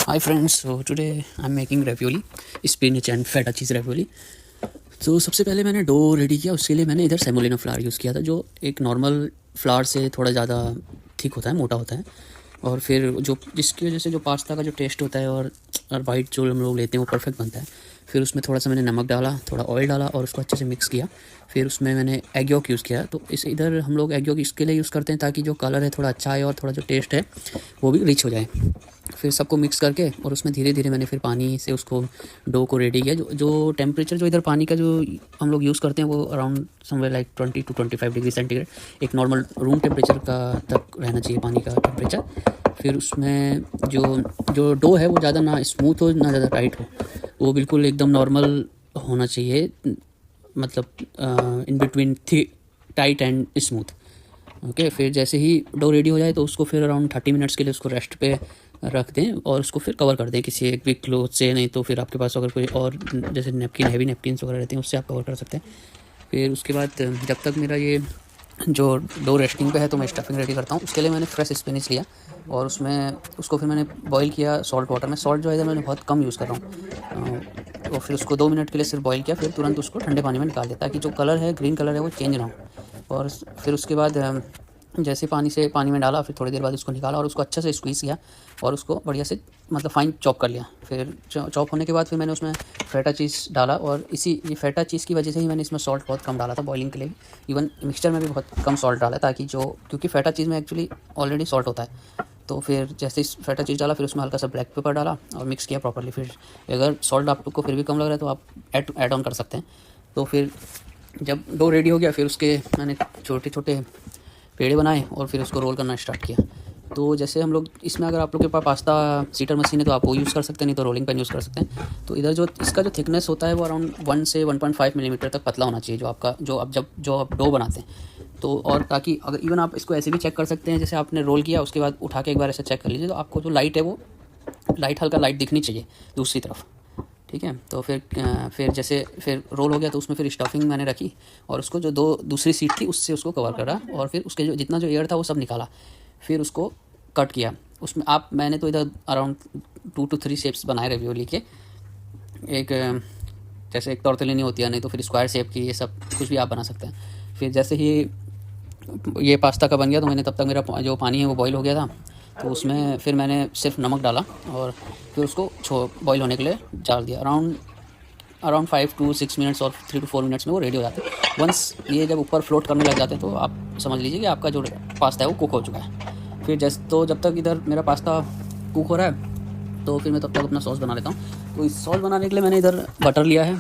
Hi friends, so today I'm making ravioli, spinach and feta cheese ravioli. तो सबसे पहले मैंने डो रेडी किया। उसके लिए मैंने इधर सेमोलिना फ्लावर यूज़ किया था, जो एक नॉर्मल फ्लावर से थोड़ा ज़्यादा थिक होता है, मोटा होता है। और फिर जो जिसकी वजह से जो पास्ता का जो टेस्ट होता है और वाइट जो हम लोग लेते हैं वो परफेक्ट बनता है। फिर उसमें थोड़ा सा मैंने नमक डाला, थोड़ा ऑयल डाला और उसको अच्छे से मिक्स किया। फिर उसमें मैंने एग यॉक यूज़ किया। तो इस इधर हम लोग एग यॉक इसके लिए यूज़ करते हैं ताकि जो कलर है थोड़ा अच्छा आए और थोड़ा जो टेस्ट है वो भी रिच हो जाए। फिर सबको मिक्स करके और उसमें धीरे धीरे मैंने फिर पानी से उसको डो को रेडी किया। जो टेम्परेचर जो इधर पानी का जो हम लोग यूज़ करते हैं वो around somewhere like 20 to 25 degree centigrade, एक नॉर्मल रूम टेम्परेचर का तक रहना चाहिए पानी का टेम्परेचर। फिर उसमें जो जो डो है वो ज़्यादा ना स्मूथ हो ना ज़्यादा टाइट हो, वो बिल्कुल एकदम नॉर्मल होना चाहिए, मतलब in between tight and smooth. Okay, फिर जैसे ही डो रेडी हो जाए तो उसको फिर अराउंड 30 मिनट्स के लिए उसको रेस्ट पे रख दें और उसको फिर कवर कर दें किसी एक बिग क्लोथ से, नहीं तो फिर आपके पास अगर कोई और जैसे नैपकिन, हैवी नैपकिन्स वगैरह रहते हैं उससे आप कवर कर सकते हैं। फिर उसके बाद जब तक मेरा ये जो डो रेस्टिंग पे है तो मैं स्टफिंग रेडी करता हूँ। उसके लिए मैंने फ्रेश स्पिनच लिया और उसमें उसको फिर मैंने बॉईल किया सॉल्ट वाटर में। सॉल्ट जो है इधर मैंने बहुत कम यूज़ कर रहा हूँ। और फिर उसको 2 मिनट के लिए सिर्फ बॉईल किया, फिर तुरंत उसको ठंडे पानी में निकाल दिया ताकि जो कलर है ग्रीन कलर है वो चेंज ना हो। और फिर उसके बाद जैसे पानी में डाला, फिर थोड़ी देर बाद उसको निकाला और उसको अच्छे से स्क्वीज़ किया और उसको बढ़िया से मतलब फ़ाइन चॉप कर लिया। फिर चॉप होने के बाद फिर मैंने उसमें फेटा चीज़ डाला और ये फेटा चीज़ की वजह से ही मैंने इसमें सॉल्ट बहुत कम डाला था बॉइलिंग के लिए। इवन मिक्सचर में भी बहुत कम सॉल्ट डाला ताकि क्योंकि फेटा चीज़ में एक्चुअली ऑलरेडी सॉल्ट होता है। तो फिर जैसे ही फेटा चीज़ डाला फिर उसमें हल्का सा ब्लैक पेपर डाला और मिक्स किया प्रॉपर्ली। फिर अगर सॉल्ट आपको फिर भी कम लग रहा है तो आप ऐड ऑन कर सकते हैं। तो फिर जब डो रेडी हो गया फिर उसके मैंने छोटे छोटे पेड़े बनाए और फिर उसको रोल करना स्टार्ट किया। तो जैसे हम लोग इसमें अगर आप लोग के पास पास्ता सीटर मशीन है तो आप वो यूज़ कर सकते हैं, नहीं तो रोलिंग पेन यूज़ कर सकते हैं। तो इधर जो इसका जो थिकनेस होता है वो अराउंड 1 से 1.5 मिलीमीटर तक पतला होना चाहिए, जो आप डो बनाते हैं। तो और ताकि अगर इवन आप इसको ऐसे भी चेक कर सकते हैं, जैसे आपने रोल किया उसके बाद उठा के एक बार ऐसे चेक कर लीजिए तो आपको जो लाइट है वो हल्का लाइट दिखनी चाहिए दूसरी तरफ। ठीक है, तो फिर रोल हो गया तो उसमें फिर स्टफिंग मैंने रखी और उसको जो दूसरी सीट थी उससे उसको कवर करा और फिर उसके जितना जो एयर था वो सब निकाला। फिर उसको कट किया। उसमें मैंने तो इधर अराउंड 2 to 3 शेप्स बनाए रेवियोली के। एक जैसे एक टॉर्टेलिनी होती है, नहीं तो फिर स्क्वायर शेप की, ये सब कुछ भी आप बना सकते हैं। फिर जैसे ही ये पास्ता का बन गया तो मैंने तब तक मेरा जो पानी है वो बॉईल हो गया था, तो उसमें फिर मैंने सिर्फ नमक डाला और फिर उसको बॉईल होने के लिए डाल दिया। अराउंड 5 to 6 मिनट्स और 3 to 4 मिनट्स में वो रेडी हो जाते हैं। वंस ये जब ऊपर फ्लोट करने लग जाते हैं तो आप समझ लीजिए कि आपका जो पास्ता है वो कुक हो चुका है। फिर जब तक इधर मेरा पास्ता कुक हो रहा है तो फिर मैं तब तक अपना सॉस बना लेता हूँ। तो इस सॉस बनाने के लिए मैंने इधर बटर लिया है,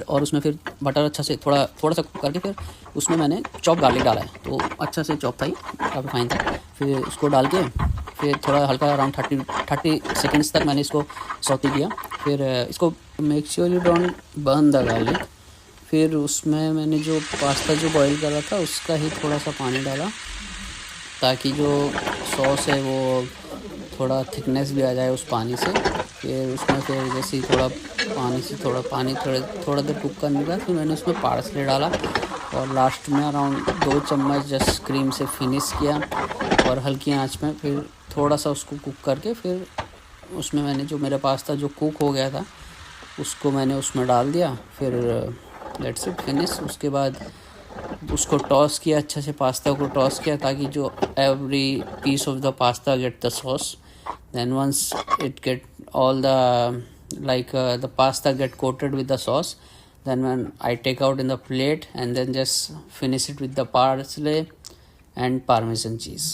और उसमें फिर बटर अच्छा से थोड़ा सा कुक करके फिर उसमें मैंने चॉप गार्लिक डाला है। तो अच्छा से चॉप था ही, काफ़ी फाइन था। फिर उसको डाल के फिर थोड़ा हल्का अराउंड 30 सेकेंड्स तक मैंने इसको सौते किया। फिर इसको make sure you don't burn the garlic. फिर उसमें मैंने जो पास्ता जो बॉईल करा था उसका ही थोड़ा सा पानी डाला ताकि जो सॉस है वो थोड़ा थिकनेस भी आ जाए उस पानी से। फिर उसमें फिर जैसे ही थोड़ा देर कुक करने के बाद फिर मैंने उसमें पार्सले डाला और लास्ट में अराउंड 2 चम्मच जस्ट क्रीम से फिनिश किया और हल्की आंच में फिर थोड़ा सा उसको कुक करके फिर उसमें मैंने जो मेरा पास्ता जो कुक हो गया था उसको मैंने उसमें डाल दिया। फिर लेट्स इट फिनिश। उसके बाद उसको टॉस किया, अच्छे से पास्ता को टॉस किया ताकि जो every piece of the pasta get the sauce. Then once it get all the pasta get coated with the sauce, then when I take out in the plate and then just finish it with the parsley and parmesan cheese.